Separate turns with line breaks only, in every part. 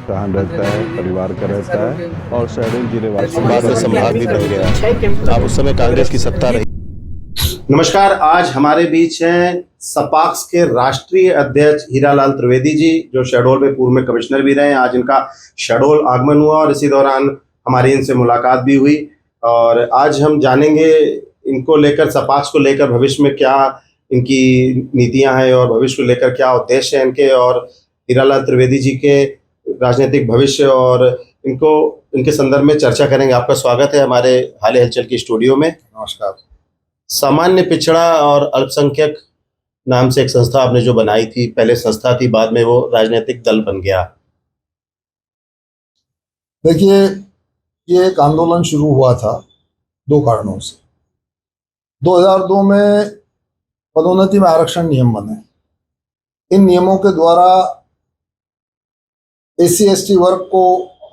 जहाँ रहता है, परिवार का रहता है और शहडोल जिले वासियों
बाद में संभाग भी बन गया। अब उस समय कांग्रेस की सत्ता रही।
नमस्कार। आज हमारे बीच हैं सपाक्स के राष्ट्रीय अध्यक्ष हीरालाल त्रिवेदी जी, जो शहडोल में पूर्व में कमिश्नर भी रहे हैं। आज इनका शहडोल आगमन हुआ और इसी दौरान हमारी इनसे मुलाकात भी हुई और आज हम जानेंगे इनको लेकर, सपाक्स को लेकर भविष्य में क्या इनकी नीतियां हैं और भविष्य को लेकर क्या उद्देश्य हैं इनके, और हीरालाल त्रिवेदी जी के राजनीतिक भविष्य और इनको इनके संदर्भ में चर्चा करेंगे। आपका स्वागत है हमारे हाल हलचल की स्टूडियो में।
नमस्कार।
सामान्य पिछड़ा और अल्पसंख्यक नाम से एक संस्था आपने जो बनाई थी, पहले संस्था थी, बाद में वो राजनीतिक दल बन गया।
देखिए, ये एक आंदोलन शुरू हुआ था दो कारणों से। 2002 में पदोन्नति में आरक्षण नियम बने। इन नियमों के द्वारा एससी एसटी वर्ग को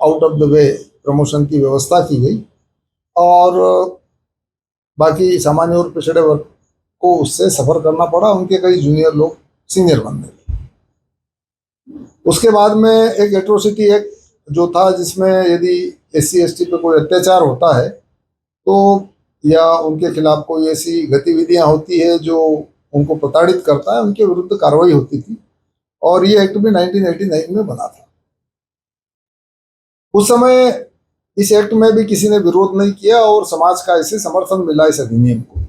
out of the way promotion की व्यवस्था की गई और बाकी सामान्य और पिछड़े वर्ग को उससे सफर करना पड़ा। उनके कई जूनियर लोग सीनियर बनने लगे। उसके बाद में एक एट्रोसिटी एक्ट जो था, जिसमें यदि एससी एसटी पे कोई अत्याचार होता है तो या उनके खिलाफ कोई ऐसी गतिविधियां होती है जो उनको प्रताड़ित करता है, उनके विरुद्ध कार्रवाई होती थी। और ये एक्ट भी 1989 में बना था। उस समय इस एक्ट में भी किसी ने विरोध नहीं किया और समाज का इसे समर्थन मिला इस अधिनियम को।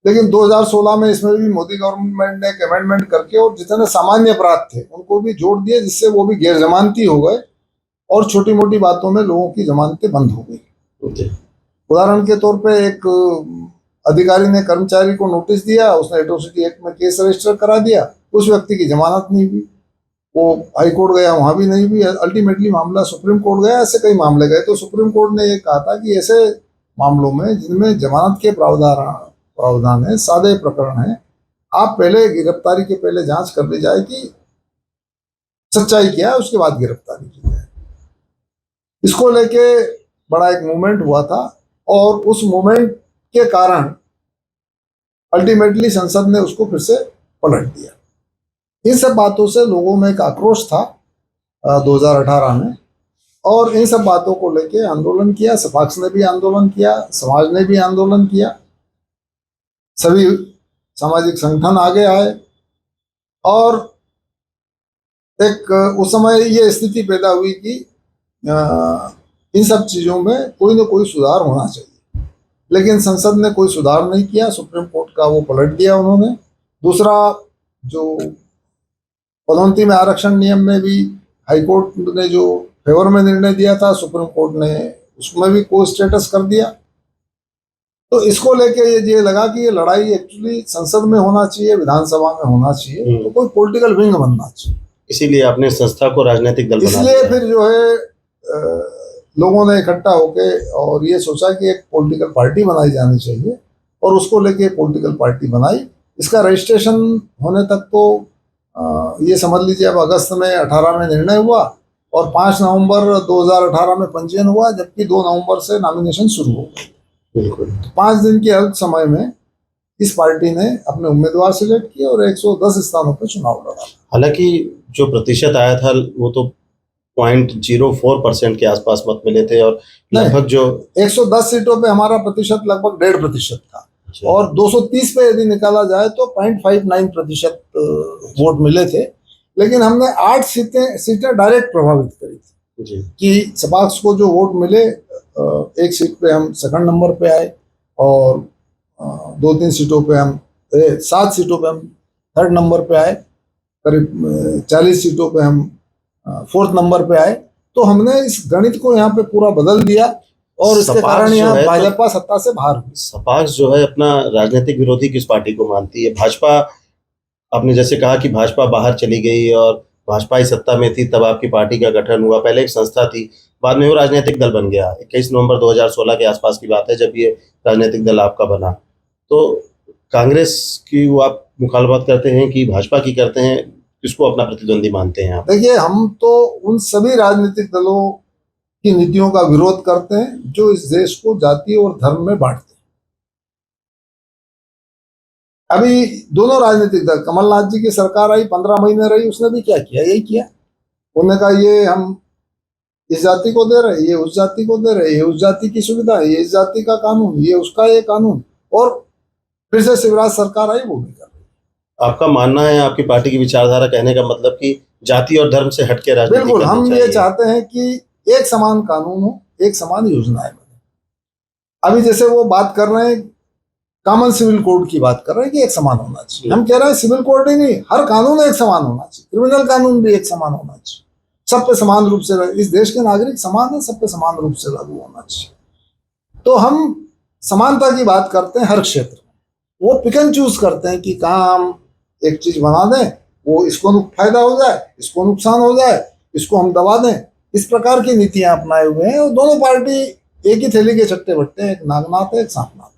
लेकिन 2016 में इसमें भी मोदी गवर्नमेंट ने एक अमेंडमेंट करके और जितने सामान्य अपराध थे उनको भी जोड़ दिए, जिससे वो भी गैर जमानती हो गए और छोटी मोटी बातों में लोगों की जमानतें बंद हो गई। उदाहरण के तौर पे एक अधिकारी ने कर्मचारी को नोटिस दिया, उसने एट्रोसिटी एक्ट में केस रजिस्टर करा दिया, उस व्यक्ति की जमानत नहीं हुई। वो हाई कोर्ट गया, वहां भी नहीं हुई। अल्टीमेटली मामला सुप्रीम कोर्ट गया। ऐसे कई मामले गए तो सुप्रीम कोर्ट ने ये कहा था कि ऐसे मामलों में जिनमें जमानत के प्रावधान है, सादे प्रकरण है, आप पहले गिरफ्तारी के पहले जांच कर ली जाए कि सच्चाई क्या है, उसके बाद गिरफ्तारी की जाए। इसको लेके बड़ा एक मूवमेंट हुआ था और उस मूवमेंट के कारण अल्टीमेटली संसद ने उसको फिर से पलट दिया। इन सब बातों से लोगों में एक आक्रोश था 2018 में, और इन सब बातों को लेके आंदोलन किया। सपाक्स ने भी आंदोलन किया, समाज ने भी आंदोलन किया, सभी सामाजिक संगठन आगे आए और एक उस समय ये स्थिति पैदा हुई कि इन सब चीजों में कोई ना कोई सुधार होना चाहिए। लेकिन संसद ने कोई सुधार नहीं किया। सुप्रीम कोर्ट का वो पलट दिया उन्होंने। दूसरा, जो पदोन्नति में आरक्षण नियम में भी हाई कोर्ट ने जो फेवर में निर्णय दिया था, सुप्रीम कोर्ट ने उसमें भी को स्टेटस कर दिया। तो इसको लेके ये लगा कि ये लड़ाई एक्चुअली संसद में होना चाहिए, विधानसभा में होना चाहिए, तो कोई पॉलिटिकल विंग बनना चाहिए।
इसीलिए आपने संस्था को राजनीतिक दल बना दिया।
इसलिए फिर जो है लोगों ने इकट्ठा होके और ये सोचा कि एक पॉलिटिकल पार्टी बनाई जानी चाहिए और उसको लेके पॉलिटिकल पार्टी बनाई। इसका रजिस्ट्रेशन होने तक तो ये समझ लीजिए अब अगस्त में 18 में निर्णय हुआ और 5 नवंबर 2018 में पंजीयन हुआ, जबकि 2 नवंबर से नॉमिनेशन शुरू हो गए।
बिल्कुल
5 दिन के अल्प समय में इस पार्टी ने अपने उम्मीदवार सिलेक्ट किए और 110 स्थानों पर चुनाव लड़ा। हालांकि
जो प्रतिशत आया था वो तो 0.04% के आसपास मत मिले थे और लगभग जो
110 सीटों पे हमारा प्रतिशत लगभग 1.5% था और 230 पे यदि निकाला जाए तो 0.59% वोट मिले थे। लेकिन हमने 8 सीटें डायरेक्ट प्रभावित करी थी कि सपाक्स को जो वोट मिले, एक सीट पे हम सेकंड नंबर पे आए और 2-3 सीटों पे हम 7 सीटों पे हम थर्ड नंबर पे आए, करीब 40 सीटों पे हम फोर्थ नंबर पे आए। तो हमने इस गणित को यहाँ पे पूरा बदल दिया और इसके कारण यहाँ भाजपा सत्ता से बाहर हुई।
सपाक्स जो है अपना राजनीतिक विरोधी किस पार्टी को मानती है? भाजपा, आपने जैसे कहा कि भाजपा बाहर चली गई और भाजपा ही सत्ता में थी, तब आपकी पार्टी का गठन हुआ। पहले एक संस्था थी, बाद में वो राजनीतिक दल बन गया। 21 नवंबर 2016 के आसपास की बात है जब ये राजनीतिक दल आपका बना। तो कांग्रेस की वो आप मुखालफत करते हैं कि भाजपा की करते हैं, किसको अपना प्रतिद्वंदी मानते हैं आप?
देखिए, हम तो उन सभी राजनीतिक दलों की नीतियों का विरोध करते हैं जो इस देश को जाति और धर्म में बांटते हैं। अभी दोनों राजनीतिक दल, कमलनाथ जी की सरकार आई, 15 महीने रही, उसने भी क्या किया? यही किया। उन्होंने कहा ये हम इस जाति को दे रहे, ये उस जाति को दे रहे, ये उस जाति की सुविधा, ये इस जाति का कानून, ये उसका ये कानून, और फिर से शिवराज सरकार आई वो भी कर रही
आपका मानना है, आपकी पार्टी की विचारधारा कहने का मतलब कि जाति और धर्म से हटके
है।
राजनीति
बिल्कुल,
करनी
हम ये
चाहिए।
चाहते हैं कि एक समान कानून हो, एक समान योजनाएं बने। अभी जैसे वो बात कर रहे हैं, कॉमन सिविल कोड की बात कर रहे हैं कि एक समान होना चाहिए। हम कह रहे हैं सिविल कोड ही नहीं, हर कानून एक समान होना चाहिए, क्रिमिनल कानून भी एक समान होना चाहिए, सब पे समान रूप से, इस देश के नागरिक समान है, सब पे समान रूप से लागू होना चाहिए। तो हम समानता की बात करते हैं हर क्षेत्र में, वो पिक एंड चूज करते हैं कि कहाँ हम एक चीज बना दें, वो इसको फायदा हो जाए, इसको नुकसान हो जाए, इसको हम दबा दें, इस प्रकार की नीतियां अपनाए हुए हैं। और दोनों पार्टी एक ही थैली के चट्टे बट्टे हैं, एक नागनाथ है, एक सांपनाथ है।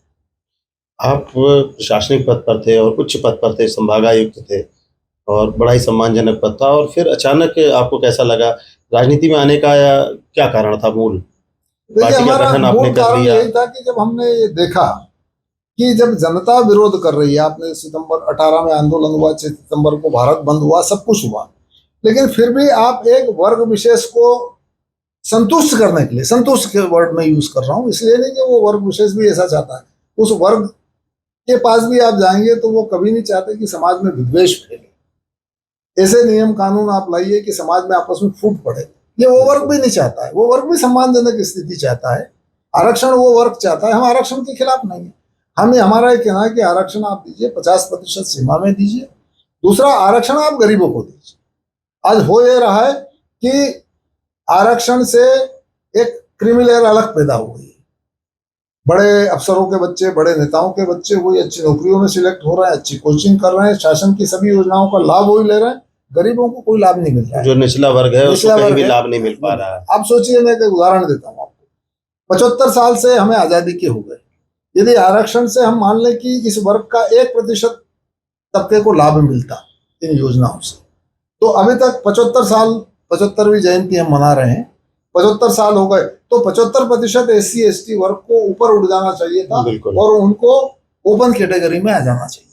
आप प्रशासनिक पद पर थे और उच्च पद पर थे, संभागायुक्त थे और बड़ा ही सम्मानजनक पद था, और फिर अचानक आपको कैसा लगा राजनीति में आने का, या क्या कारण था मूल?
देखिए,
पार्टी का
हमारा
गठन आपने
मूल
कर
कारण
लिया।
यही था कि जब हमने ये देखा कि जब जनता विरोध कर रही है, आपने सितंबर 18 में आंदोलन हुआ, 6 सितंबर को भारत बंद हुआ, सब कुछ हुआ, लेकिन फिर भी आप एक वर्ग विशेष को संतुष्ट करने के लिए, संतुष्ट के वर्ड में यूज कर रहा हूँ, इसलिए नहीं कि वो वर्ग विशेष भी ऐसा चाहता है, उस वर्ग के पास भी आप जाएंगे तो वो कभी नहीं चाहते कि समाज में विद्वेष फैले। ऐसे नियम कानून आप लाइए कि समाज में आपस में फूट पड़े, ये वो वर्ग भी नहीं चाहता है। वो वर्ग भी सम्मानजनक स्थिति चाहता है, आरक्षण वो वर्ग चाहता है। हम आरक्षण के खिलाफ नहीं है, हमें हमारा ये कहना है कि आरक्षण आप दीजिए, 50% सीमा में दीजिए। दूसरा, आरक्षण आप गरीबों को दीजिए। आज हो ये रहा है कि आरक्षण से एक क्रीमी लेयर अलग पैदा हो गई है, बड़े अफसरों के बच्चे, बड़े नेताओं के बच्चे वही अच्छी नौकरियों में सिलेक्ट हो रहे हैं, अच्छी कोचिंग कर रहे हैं, शासन की सभी योजनाओं का लाभ वही ले रहे हैं, गरीबों को कोई लाभ नहीं मिल रहा है।
जो निचला वर्ग है उसको
निचला
कहीं
वर्ग
भी
है,
लाभ नहीं मिल पा रहा है।
आप सोचिए, मैं एक उदाहरण देता हूँ आपको। 75 साल से हमें आजादी के हो गए, यदि आरक्षण से हम मान लें कि इस वर्ग का 1% तबके को लाभ मिलता इन योजनाओं से, तो अभी तक 75 साल, 75वीं जयंती हम मना रहे हैं, 75 साल हो गए, तो 75% SC ST वर्ग को ऊपर उठ जाना चाहिए था और उनको ओपन कैटेगरी में आ जाना चाहिए।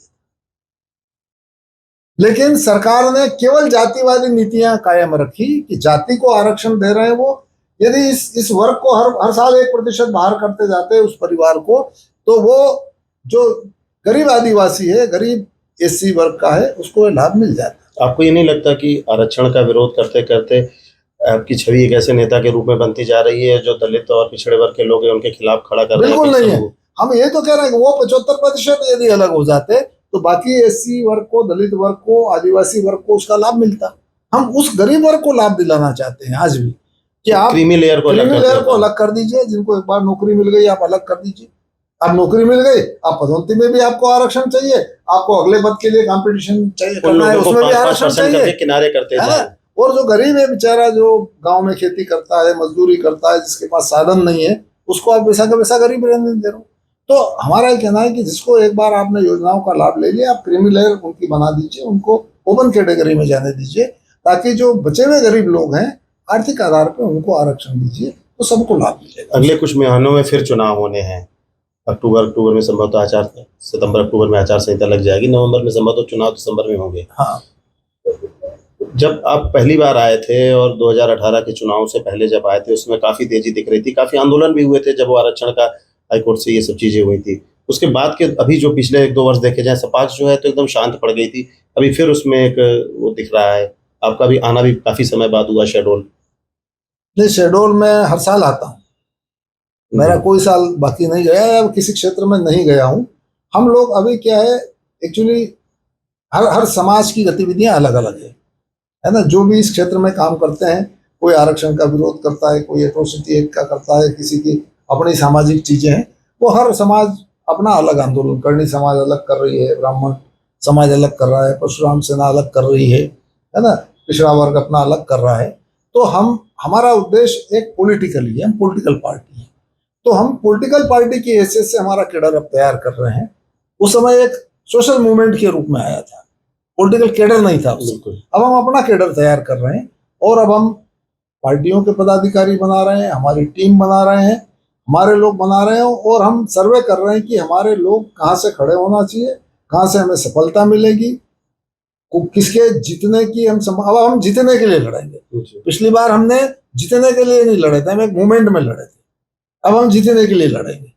लेकिन सरकार ने केवल जातिवादी नीतियां कायम रखी कि जाति को आरक्षण दे रहे हैं वो, यदि इस वर्ग को हर साल 1% बाहर करते जाते उस परिवार को, तो वो जो गरीब आदिवासी है, गरीब SC वर्ग का है, उसको लाभ मिल जाता।
आपको ये नहीं लगता कि आरक्षण का विरोध करते करते आपकी छवि एक ऐसे नेता के रूप में बनती जा रही है जो दलित और पिछड़े वर्ग के लोग हैं उनके खिलाफ खड़ा कर रहे हैं?
बिल्कुल नहीं है, हम ये तो कह रहे हैं कि वो 75% यदि अलग हो जाते तो बाकी SC वर्ग को, दलित वर्ग को, आदिवासी वर्ग को उसका लाभ मिलता। हम उस गरीब वर्ग को लाभ दिलाना चाहते हैं आज भी, कि आप
क्रीमी लेयर को
अलग कर दीजिए। जिनको एक बार नौकरी मिल गई आप अलग कर दीजिए, आप नौकरी मिल गई, आप पदोन्नति में भी आपको आरक्षण चाहिए, आपको अगले पद के लिए कंपटीशन चाहिए करना है, उसमें भी आरक्षण चाहिए,
किनारे करते हैं।
और जो गरीब है बेचारा, जो गांव में खेती करता है, मजदूरी करता है, जिसके पास साधन नहीं है, उसको आप वैसा का वैसा गरीब रहने दे रहे हो। तो हमारा ये कहना है कि जिसको एक बार आपने योजनाओं का लाभ ले लिया, आप क्रीमी लेयर उनकी बना दीजिए, उनको ओपन कैटेगरी में जाने दीजिए, ताकि जो बचे हुए गरीब लोग हैं आर्थिक आधार पर उनको आरक्षण दीजिए, तो सबको लाभ मिलेगा।
अगले कुछ महीनों में फिर चुनाव होने हैं, अक्टूबर में संभवतः सितंबर अक्टूबर में आचार संहिता लग जाएगी, नवंबर में संभवतः चुनाव दिसंबर में होंगे।
हाँ,
जब आप पहली बार आए थे और 2018 के चुनाव से पहले जब आए थे, उसमें काफी तेजी दिख रही थी, काफी आंदोलन भी हुए थे जब वो आरक्षण का हाईकोर्ट से ये सब चीजें हुई थी। उसके बाद के अभी जो पिछले 1-2 वर्ष देखे जाए, सपाक्स जो है तो एकदम शांत पड़ गई थी, अभी फिर उसमें एक वो दिख रहा है। आपका भी आना भी काफी समय बाद हुआ शहडोल।
नहीं, शहडोल में हर साल आता हूँ, मेरा कोई साल बाकी नहीं गया या किसी क्षेत्र में नहीं गया हूँ। हम लोग अभी क्या है, एक्चुअली हर समाज की गतिविधियां अलग अलग है ना। जो भी इस क्षेत्र में काम करते हैं, कोई आरक्षण का विरोध करता है, कोई एट्रोसिटी एक्ट का करता है, किसी की अपनी सामाजिक चीजें हैं, वो हर समाज अपना अलग आंदोलन, करनी समाज अलग कर रही है, ब्राह्मण समाज अलग कर रहा है, परशुराम सेना अलग कर रही है ना, पिछड़ा वर्ग अपना अलग कर रहा है। तो हमारा उद्देश्य एक पॉलिटिकली है, हम पॉलिटिकल पार्टी हैं, तो हम पॉलिटिकल पार्टी की हैसियत से हमारा कैडर अब तैयार कर रहे हैं। उस समय एक सोशल मूवमेंट के रूप में आया था, पॉलिटिकल कैडर नहीं था उसको। अब हम अपना कैडर तैयार कर रहे हैं और अब हम पार्टियों के पदाधिकारी बना रहे हैं, हमारी टीम बना रहे हैं, हमारे लोग बना रहे हैं, और हम सर्वे कर रहे हैं कि हमारे लोग कहाँ से खड़े होना चाहिए, कहाँ से हमें सफलता मिलेगी, किसके जीतने की अब हम जीतने के लिए लड़ेंगे। पिछली बार हमने जीतने के लिए नहीं लड़े थे, हम एक मूवमेंट में लड़े थे। अब हम जीतने के लिए लड़ेंगे,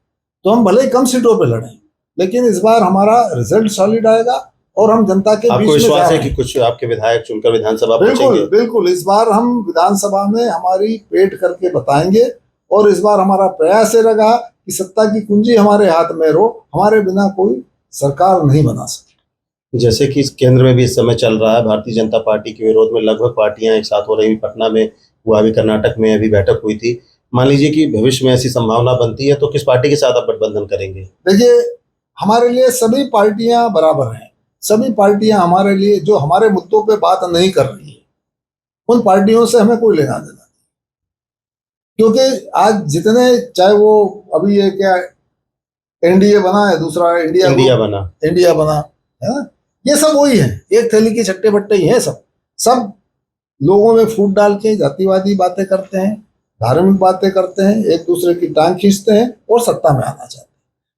तो हम भले ही कम सीटों पे लड़ें, लेकिन इस बार हमारा रिजल्ट सॉलिड आएगा और हम जनता के बीच में।
आपको विश्वास है कि कुछ आपके विधायक चुनकर विधानसभा
बिल्कुल
पहुंचेंगे?
बिल्कुल, इस बार हम विधानसभा में हमारी पेट करके बताएंगे और इस बार हमारा प्रयास ये रहा कि सत्ता की कुंजी हमारे हाथ में रहो, हमारे बिना कोई सरकार नहीं बना सकती।
जैसे कि केंद्र में भी इस समय चल रहा है, भारतीय जनता पार्टी के विरोध में लगभग पार्टियां एक साथ हो रही। पटना में हुआ, अभी कर्नाटक में अभी बैठक हुई थी। मान लीजिए कि भविष्य में ऐसी संभावना बनती है तो किस पार्टी के साथ आप गठबंधन करेंगे?
देखिए, हमारे लिए सभी पार्टियां बराबर हैं। सभी पार्टियां हमारे लिए, जो हमारे मुद्दों पे बात नहीं कर रही है, उन पार्टियों से हमें कोई लेना देना नहीं। क्योंकि आज जितने, चाहे वो अभी ये क्या एनडीए बना है, दूसरा इंडिया बना है ना, ये सब वही है, एक थैली के छट्टे बट्टे ही हैं। सब लोगों में फूट डाल के जातिवादी बातें करते हैं, धार्मिक बातें करते हैं, एक दूसरे की टांग खींचते हैं और सत्ता में आना चाहते हैं।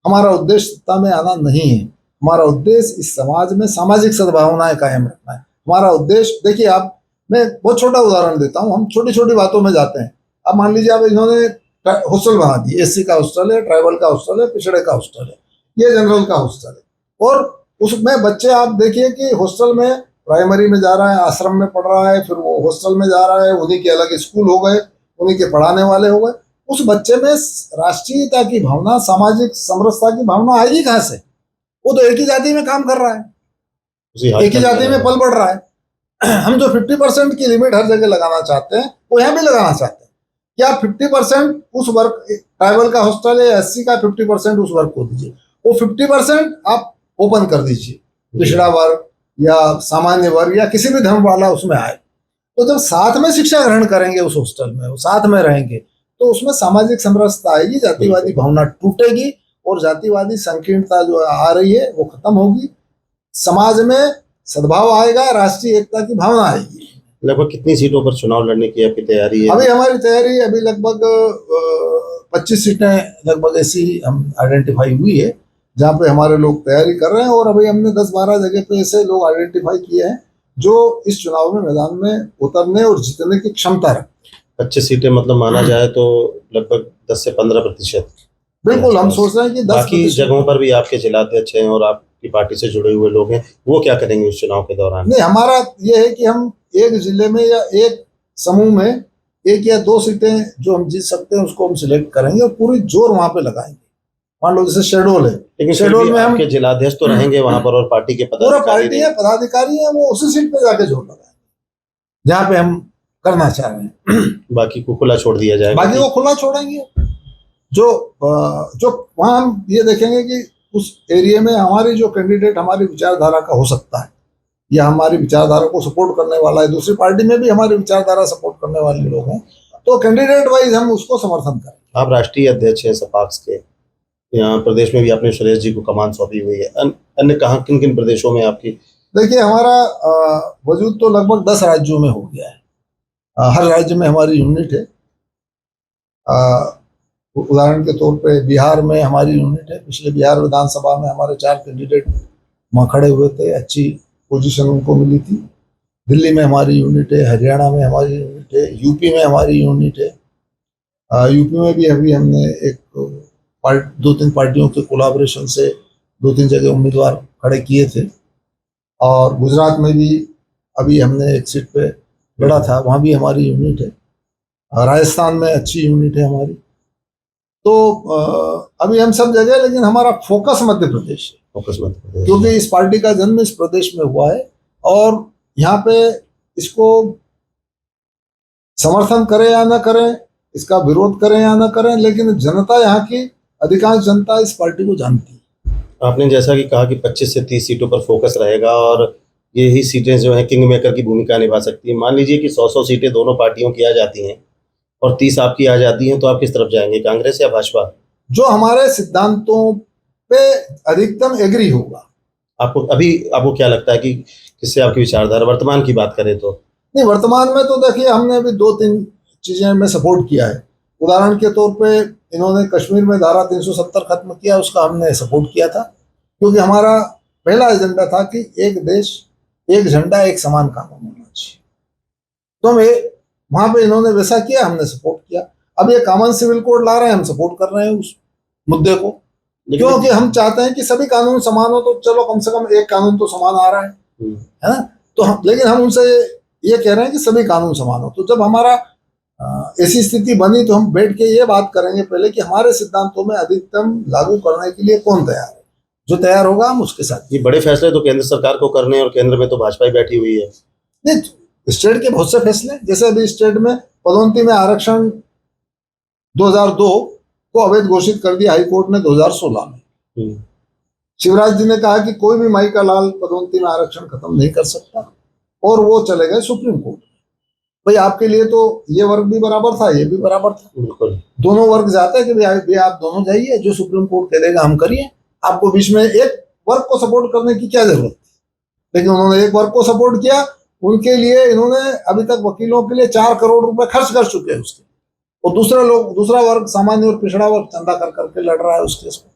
हमारा उद्देश्य सत्ता में आना नहीं है। हमारा उद्देश्य इस समाज में सामाजिक सद्भावनाएं कायम रखना है। हमारा उद्देश्य, देखिए आप, मैं बहुत छोटा उदाहरण देता हूँ। हम छोटी छोटी बातों में जाते हैं। अब मान लीजिए, अब इन्होंने हॉस्टल बना दिए, एससी का हॉस्टल है, ट्राइबल का हॉस्टल है, पिछड़े का हॉस्टल है, ये जनरल का हॉस्टल है। और उसमें बच्चे, आप देखिए कि हॉस्टल में प्राइमरी में जा रहा है, आश्रम में पढ़ रहा है, फिर वो हॉस्टल में जा रहा है, उन्हीं के अलग स्कूल हो गए, उन्हीं के पढ़ाने वाले हो गए। उस बच्चे में राष्ट्रीयता की भावना, सामाजिक समरसता की भावना आएगी कहाँ से? वो तो एक ही जाति में काम कर रहा है, एक ही जाति में पल बढ़ रहा है। हम जो 50% की लिमिट हर जगह लगाना चाहते हैं, वो यहाँ भी लगाना चाहते हैं। क्या 50% उस वर्ग, ट्राइबल का हॉस्टल है, एससी का 50% उस वर्ग को दीजिए, वो 50% आप ओपन कर दीजिए, पिछड़ा वर्ग या सामान्य वर्ग या किसी भी धर्म वाला उसमें आए। तो जब साथ में शिक्षा ग्रहण करेंगे उस हॉस्टल में, वो साथ में रहेंगे, तो उसमें सामाजिक समरसता आएगी, जातिवादी भावना टूटेगी और जातिवादी संकीर्णता जो आ रही है वो खत्म होगी। समाज में सद्भाव आएगा, राष्ट्रीय एकता की भावना आएगी।
लगभग कितनी सीटों पर चुनाव लड़ने की आपकी तैयारी है?
अभी हमारी तैयारी, अभी लगभग 25 सीटें लगभग ऐसी हम आइडेंटिफाई हुई है जहाँ पे हमारे लोग तैयारी कर रहे हैं। और अभी हमने 10-12 जगह पे ऐसे लोग आइडेंटिफाई किए हैं जो इस चुनाव में मैदान में उतरने और जीतने की क्षमता रखते हैं।
25 सीटें मतलब माना जाए तो लगभग 10 से 15%।
बिल्कुल, हम सोच रहे हैं कि 10।
बाकी जगहों पर भी आपके जिलाध्यक्ष हैं और आपकी पार्टी से जुड़े हुए लोग हैं, वो क्या करेंगे उस चुनाव के दौरान?
नहीं, हमारा ये है कि हम एक जिले में या एक समूह में 1 या 2 सीटें जो हम जीत सकते हैं उसको हम सिलेक्ट करेंगे और पूरी जोर वहां पे लगाएंगे। मान लो जैसे शहडोल है,
लेकिन
शहडोल में हम
आपके जिलाध्यक्ष तो रहेंगे वहां पर और पार्टी के
पदाधिकारी हैं, वो उसी सीट पे जाके जोर लगाएंगे जहाँ पे हम करना चाह रहे हैं।
बाकी को खुला छोड़ दिया जाएगा?
बाकी वो खुला छोड़ेंगे। जो वहां हम ये देखेंगे कि उस एरिया में हमारी जो कैंडिडेट हमारी विचारधारा का हो सकता है या हमारी विचारधारा को सपोर्ट करने वाला है, दूसरी पार्टी में भी हमारी विचारधारा सपोर्ट करने वाले लोग हैं, तो कैंडिडेट वाइज हम उसको समर्थन करें।
आप राष्ट्रीय अध्यक्ष हैं सपाक्स के, यहाँ प्रदेश में भी आपने सुरेश जी को कमान सौंपी हुई है। अन्य कहाँ, किन किन प्रदेशों में आपकी?
देखिए, हमारा वजूद तो लगभग 10 राज्यों में हो गया है। हर राज्य में हमारी यूनिट है। उदाहरण के तौर पे बिहार में हमारी यूनिट है। पिछले बिहार विधानसभा में हमारे 4 कैंडिडेट वहाँ खड़े हुए थे, अच्छी पोजीशन उनको मिली थी। दिल्ली में हमारी यूनिट है, हरियाणा में हमारी यूनिट है, यूपी में हमारी यूनिट है। यूपी में भी अभी हमने एक 2-3 पार्टियों के कोलाब्रेशन से 2-3 जगह उम्मीदवार खड़े किए थे। और गुजरात में भी अभी हमने एक सीट पे लड़ा था, वहाँ भी हमारी यूनिट है। राजस्थान में अच्छी यूनिट है हमारी। तो अभी हम सब जगह, लेकिन हमारा फोकस मध्य प्रदेश है।
फोकस मध्य प्रदेश,
क्योंकि इस पार्टी का जन्म इस प्रदेश में हुआ है और यहाँ पे इसको समर्थन करें या ना करें, इसका विरोध करें या ना करें, लेकिन जनता, यहाँ की अधिकांश जनता इस पार्टी को जानती है।
आपने जैसा कि कहा कि 25 से 30 सीटों पर फोकस रहेगा और यही सीटें जो है किंग मेकर की भूमिका निभा सकती है। मान लीजिए कि 100 सीटें दोनों पार्टियों की आ जाती हैं और 30 आपकी आ जाती हैं, तो आप किस तरफ जाएंगे, कांग्रेस या भाजपा?
जो हमारे सिद्धांतों पे अधिकतम एग्री होगा।
आपको क्या लगता है कि किससे आपकी विचारधारा, वर्तमान की बात करें तो?
नहीं, वर्तमान में तो देखिए, हमने अभी 2-3 चीजें में सपोर्ट किया है। उदाहरण के तौर पे इन्होंने कश्मीर में धारा 370 खत्म किया, उसका हमने सपोर्ट किया था, क्योंकि हमारा पहला एजेंडा था कि एक देश एक झंडा एक समान कानून होना चाहिए। तो वहां पे इन्होंने वैसा किया, हमने सपोर्ट किया। अब ये कॉमन सिविल कोड ला रहे हैं, हम सपोर्ट कर रहे हैं उस मुद्दे को, क्योंकि हम चाहते हैं कि सभी कानून समान हो। तो चलो कम से कम एक कानून तो समान आ रहा है ना। तो हम, लेकिन हम उनसे ये कह रहे हैं कि सभी कानून समान हो। तो जब हमारा ऐसी स्थिति बनी तो हम बैठ के ये बात करेंगे पहले कि हमारे सिद्धांतों में अधिकतम लागू करने के लिए कौन तैयार है। जो तैयार होगा हम उसके साथ।
ये बड़े फैसले तो केंद्र सरकार को करने हैं और केंद्र में तो भाजपा ही बैठी हुई है।
नहीं, स्टेट के बहुत से फैसले, जैसे अभी स्टेट में पदोन्नति में आरक्षण 2002 को अवैध घोषित कर दिया हाई कोर्ट ने 2016 में। शिवराज जी ने कहा कि कोई भी माई का लाल पदोन्नति में आरक्षण खत्म नहीं कर सकता, और वो चले गए सुप्रीम कोर्ट। भाई आपके लिए तो ये वर्ग भी बराबर था, ये भी बराबर था,
बिल्कुल
दोनों वर्ग जाते हैं कि भाई आप दोनों जाइए, जो सुप्रीम कोर्ट कह देगा हम करिए। आपको बीच में एक वर्ग को सपोर्ट करने की क्या जरूरत थी? लेकिन उन्होंने एक वर्ग को सपोर्ट किया। उनके लिए इन्होंने अभी तक वकीलों के लिए 4 करोड़ रुपए खर्च कर चुके हैं उसके, और दूसरा वर्ग सामान्य और पिछड़ा वर्ग चंदा कर करके लड़ रहा है उस केस में।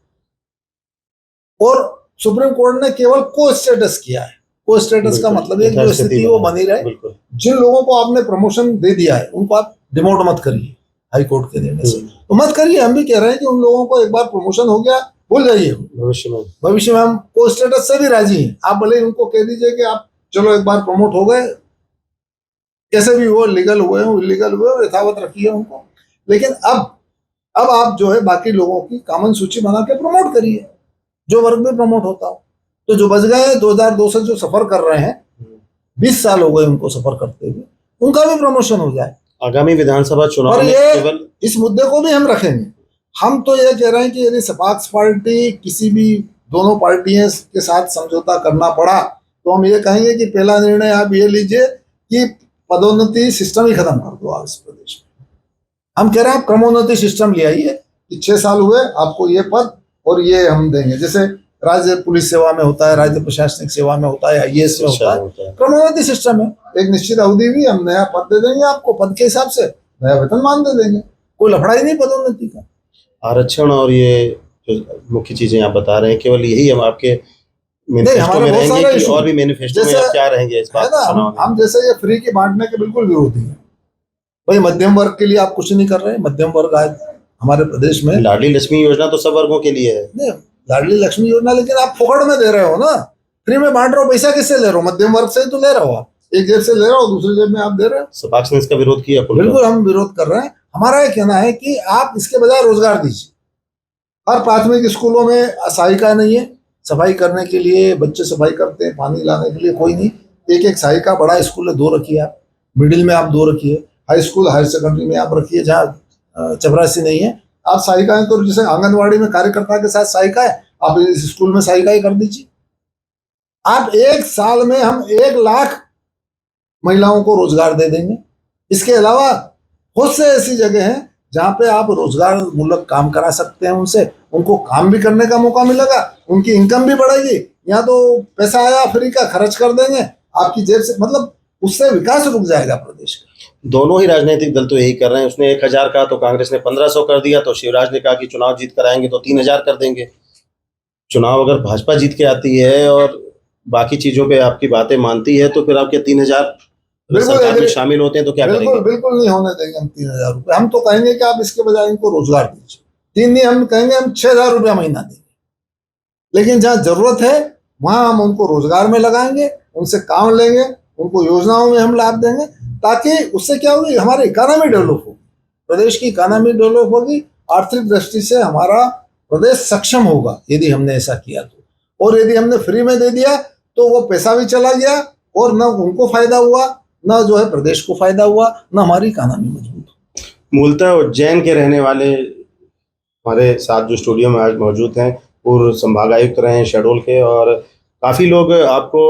और सुप्रीम कोर्ट ने केवल को स्टेटस किया है। को स्टेटस का मतलब है जो स्थिति वो बनी रहे। जिन लोगों को आपने प्रमोशन दे दिया है उनको आप डिमोट मत करिए हाई कोर्ट के देने से, तो मत करिए। हम भी कह रहे हैं कि उन लोगों को एक बार प्रमोशन हो गया, भूल जाइए। भविष्य में हम को स्टेटस से भी राजी हैं। आप भले उनको कह दीजिए कि आप चलो एक बार प्रमोट हो गए, कैसे भी वो लीगल हुए हो इलीगल हुए हो, यथावत रखिए उनको। लेकिन अब आप जो है बाकी लोगों की कॉमन सूची बना के प्रमोट करिए, जो वर्ग में प्रमोट होता हो। तो जो बच गए 2002 से जो सफर कर रहे हैं, 20 साल हो गए उनको सफर करते हुए, उनका भी प्रमोशन हो जाए।
आगामी विधानसभा चुनाव में केवल
इस मुद्दे को भी हम रखेंगे। हम तो ये कह रहे हैं कि यदि सपाक्स पार्टी किसी भी दोनों पार्टियों के साथ समझौता करना पड़ा तो हम ये कहेंगे कि पहला निर्णय आप ये लीजिए कि पदोन्नति सिस्टम ही खत्म कर दो आप इस प्रदेश में। हम कह रहे हैं आप क्रमोन्नति सिस्टम ले आइए कि 6 साल हुए आपको ये पद और ये हम देंगे, जैसे राज्य पुलिस सेवा में होता है, राज्य प्रशासनिक सेवा में होता है, IAS में होता है। क्रमोन्नति सिस्टम है, एक निश्चित अवधि हुई हम नया पद दे देंगे आपको, पद के हिसाब से नया वेतनमान दे देंगे, कोई लफड़ा ही नहीं पदोन्नति का।
आरक्षण और ये जो मुख्य चीजें आप बता रहे हैं, केवल यही हम आपके मैनिफेस्टो में रहेंगे कि और भी मैनिफेस्टो में आप क्या रहेंगे इस बात
का? हम जैसे ये फ्री के बांटने के बिल्कुल विरोधी हैं। भाई मध्यम वर्ग के लिए आप कुछ नहीं कर रहे। मध्यम वर्ग आज हमारे प्रदेश में,
लाडली लक्ष्मी योजना तो सब वर्गों के लिए है।
नहीं, लाडली लक्ष्मी योजना लेकिन आप फोकट में दे रहे हो ना, फ्री में बांट रहे हो। पैसा किससे ले रहे हो? मध्यम वर्ग से ही तो ले रहे हो आप। एक जेब से ले रहे हो, दूसरी जेब में आप दे रहे हो।
सपाक्स ने इसका विरोध किया।
बिल्कुल हम विरोध कर रहे हैं। हमारा ये कहना है कि आप इसके बजाय रोजगार दीजिए। हर प्राथमिक स्कूलों में सहायिका नहीं है सफाई करने के लिए, बच्चे सफाई करते हैं, पानी लाने के लिए कोई नहीं। एक सहायिका बड़ा स्कूल में 2 रखिए आप, मिडिल में आप 2 रखिए, हाई स्कूल हायर सेकेंडरी में आप रखिए जहाँ चपरासी नहीं है। आप सहायिकाएं तो जैसे आंगनवाड़ी में कार्यकर्ता के साथ सहायिका है, आप इस स्कूल में सहायिका ही कर दीजिए। आप 1 साल में हम 1 लाख महिलाओं को रोजगार दे देंगे। इसके अलावा बहुत से ऐसी जगह हैं जहाँ पे आप रोजगार मूलक काम करा सकते हैं उनसे, उनको काम भी करने का मौका मिलेगा, उनकी इनकम भी बढ़ेगी। यहाँ तो पैसा आया फ्री का खर्च कर देंगे आपकी जेब से, मतलब उससे विकास रुक जाएगा प्रदेश का।
दोनों ही राजनीतिक दल तो यही कर रहे हैं। उसने 1000 कहा तो कांग्रेस ने 1500 कर दिया, तो शिवराज ने कहा कि चुनाव जीत कर आएंगे तो 3000 कर देंगे। चुनाव अगर भाजपा जीत के आती है और बाकी चीजों पे आपकी बातें मानती है तो फिर आपके 3000 सरकार में शामिल होते हैं तो क्या करेंगे?
बिल्कुल नहीं होने देंगे हम 3000 रुपये। हम तो कहेंगे कि आप इसके बजाय इनको रोजगार दीजिए। 3 नहीं, हम कहेंगे हम 6000 रुपया महीना देंगे। लेकिन जहाँ जरूरत है वहां हम उनको रोजगार में लगाएंगे, उनसे काम लेंगे, उनको योजनाओं में हम लाभ देंगे, ताकि उससे क्या होगी, हमारी इकोनॉमी डेवलप होगी, प्रदेश की इकोनॉमी डेवलप होगी। आर्थिक दृष्टि से हमारा प्रदेश सक्षम होगा यदि हमने ऐसा किया तो। और यदि हमने फ्री में दे दिया तो वो पैसा भी चला गया और न उनको फायदा हुआ, न जो है प्रदेश को फायदा हुआ, न हमारी इकोनॉमी मजबूत हुई।
मूलतः उज्जैन के रहने वाले हमारे साथ जो स्टूडियो में आज मौजूद हैं, पूर्व संभागायुक्त रहे हैं शहडोल के, और काफ़ी लोग आपको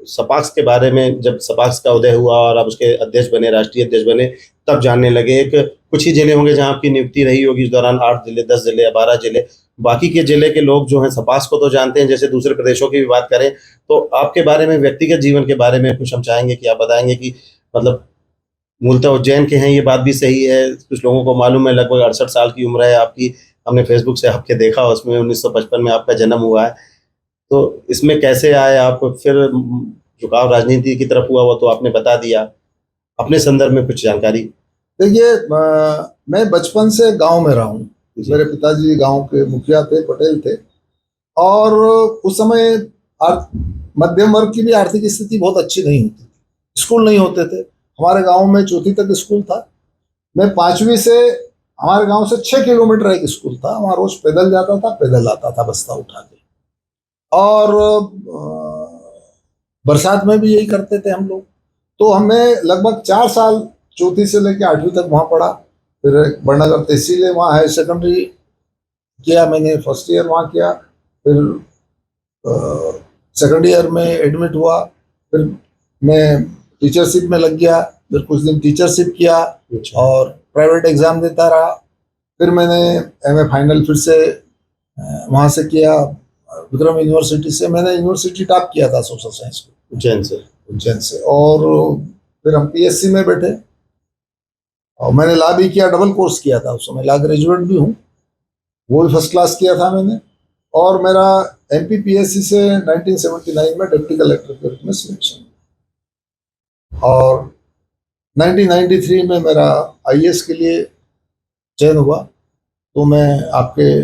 सपाक्स के बारे में, जब सपाक्स का उदय हुआ और आप उसके अध्यक्ष बने, राष्ट्रीय अध्यक्ष बने, तब जानने लगे। एक कुछ ही जिले होंगे जहां आपकी नियुक्ति रही होगी इस दौरान, 8 जिले, 10 जिले या 12 जिले। बाकी के जिले के लोग जो हैं सपाक्स को तो जानते हैं। जैसे दूसरे प्रदेशों की भी बात करें तो आपके बारे में, व्यक्तिगत जीवन के बारे में कुछ हम चाहेंगे कि आप बताएंगे कि मतलब मूलतः उज्जैन के हैं, ये बात भी सही है। कुछ लोगों को मालूम है, लगभग 68 साल की उम्र है आपकी। हमने फेसबुक से आपके देखा, उसमें 1955 में आपका जन्म हुआ है। तो इसमें कैसे आए आप, फिर झुकाव राजनीति की तरफ हुआ वो तो आपने बता दिया, अपने संदर्भ में कुछ जानकारी।
देखिए, मैं बचपन से गांव में रहा हूँ।
जी।
मेरे पिताजी गांव के मुखिया थे, पटेल थे, और उस समय मध्यम वर्ग की भी आर्थिक स्थिति बहुत अच्छी नहीं होती थी। स्कूल नहीं होते थे। हमारे गांव में चौथी तक स्कूल था। मैं 5वीं से, हमारे गांव से 6 किलोमीटर एक स्कूल था, वहाँ रोज पैदल जाता था, पैदल आता था बस्ता उठा के। और बरसात में भी यही करते थे हम लोग। तो हमें लगभग 4 साल, चौथी से लेकर 8वीं तक वहाँ पढ़ा। फिर बड़नगर तहसील है, वहाँ हायर सेकेंडरी किया मैंने, फर्स्ट ईयर वहाँ किया। फिर सेकेंड ईयर में एडमिट हुआ। फिर मैं टीचरशिप में लग गया। फिर कुछ दिन टीचरशिप किया और प्राइवेट एग्जाम देता रहा। फिर मैंने एमए फाइनल फिर से वहाँ से किया, विक्रम यूनिवर्सिटी से। मैंने यूनिवर्सिटी टॉप किया था सोशल साइंस में, उज्जैन से। और फिर हम पीएससी में बैठे, और मैंने लॉ भी किया, डबल कोर्स किया था उस समय। लॉ ग्रेजुएट भी हूँ, वो भी फर्स्ट क्लास किया था मैंने। और मेरा एमपीपीएससी से 1979 में डिप्टी कलेक्टर के रूप में सिलेक्शन, और 1993 में मेरा आईएएस के लिए चयन हुआ। तो मैं आपके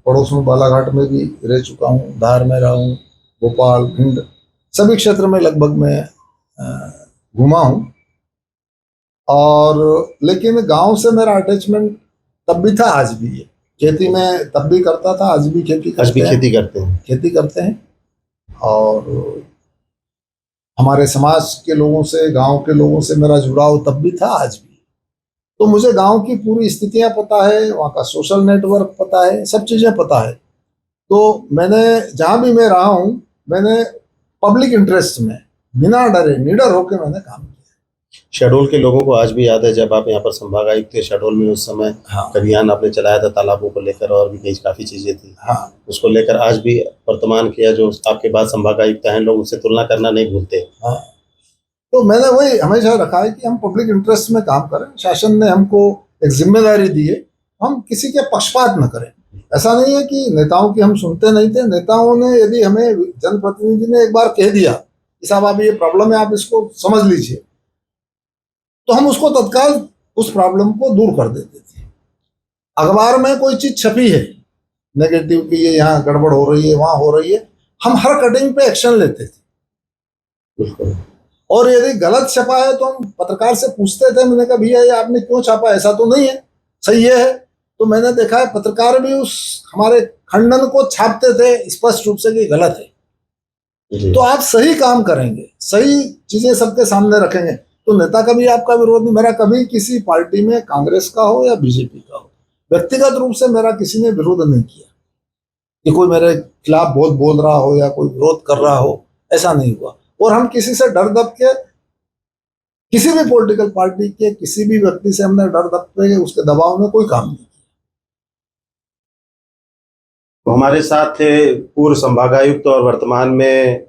पड़ोस में बालाघाट में भी रह चुका हूँ, धार में रहा हूँ, भोपाल, भिंड, सभी क्षेत्र में लगभग मैं घुमा हूँ। और लेकिन गांव से मेरा अटैचमेंट तब भी था, आज भी है। खेती में तब भी करता था, आज भी खेती करते हैं। और हमारे समाज के लोगों से, गांव के लोगों से मेरा जुड़ाव तब भी था, आज भी। तो मुझे गांव की पूरी स्थितियां पता है, वहाँ का सोशल नेटवर्क पता है, सब चीजें पता है। तो मैंने जहां भी मैं रहा हूँ, मैंने पब्लिक इंटरेस्ट में बिना डरे, निडर होकर मैंने काम किया।
शहडोल के लोगों को आज भी याद है जब आप यहाँ पर संभाग आयुक्त थे शहडोल में, उस समय अभियान आपने चलाया था तालाबों को लेकर, और भी काफी चीजें थी। उसको लेकर आज भी वर्तमान किया जो आपके बाद संभाग आयुक्त हैं, लोग उससे तुलना करना नहीं भूलते।
तो मैंने वही हमेशा रखा है कि हम पब्लिक इंटरेस्ट में काम करें। शासन ने हमको एक जिम्मेदारी दी है, हम किसी के पक्षपात न करें। ऐसा नहीं है कि नेताओं की हम सुनते नहीं थे। नेताओं ने, यदि हमें जनप्रतिनिधि ने एक बार कह दिया कि साहब आप ये प्रॉब्लम है, आप इसको समझ लीजिए, तो हम उसको तत्काल उस प्रॉब्लम को दूर कर देते थे। अखबार में कोई चीज छपी है नेगेटिव की, ये यहाँ गड़बड़ हो रही है, वहां हो रही है, हम हर कटिंग पे एक्शन लेते थे। और यदि गलत छपा है तो हम पत्रकार से पूछते थे। मैंने कहा भैया ये आपने क्यों छापा, ऐसा तो नहीं है, सही है। तो मैंने देखा है पत्रकार भी उस हमारे खंडन को छापते थे स्पष्ट रूप से कि गलत है। तो आप सही काम करेंगे, सही चीजें सबके सामने रखेंगे, तो नेता का भी आपका विरोध नहीं। मेरा कभी किसी पार्टी में, कांग्रेस का हो या बीजेपी का हो, व्यक्तिगत रूप से मेरा किसी ने विरोध नहीं किया कि कोई मेरे खिलाफ बहुत बोल रहा हो या कोई विरोध कर रहा हो, ऐसा नहीं हुआ। और हम किसी से डर दब के, किसी भी पॉलिटिकल पार्टी के किसी भी व्यक्ति से हमने डर दब के, उसके दबाव में कोई काम नहीं किया।
तो हमारे साथ थे पूर्व संभागायुक्त और वर्तमान में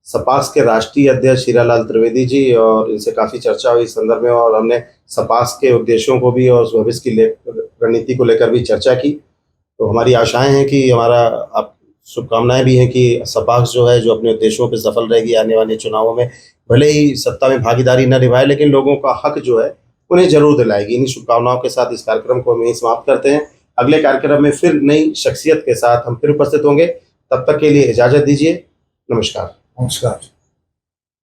सपाक्स के राष्ट्रीय अध्यक्ष हीरालाल त्रिवेदी जी, और इनसे काफ़ी चर्चा हुई इस संदर्भ में, और हमने सपाक्स के उद्देश्यों को भी और भविष्य की रणनीति को लेकर भी चर्चा की। तो हमारी आशाएं हैं कि हमारा, आप शुभकामनाएं भी हैं कि सपाक्स जो है, जो अपने उद्देश्यों पर सफल रहेगी आने वाले चुनावों में। भले ही सत्ता में भागीदारी न निभाए, लेकिन लोगों का हक जो है उन्हें जरूर दिलाएगी। इन्हीं शुभकामनाओं के साथ इस कार्यक्रम को हम यहीं समाप्त करते हैं। अगले कार्यक्रम में फिर नई शख्सियत के साथ हम फिर उपस्थित होंगे। तब तक के लिए इजाजत दीजिए। नमस्कार।
नमस्कार।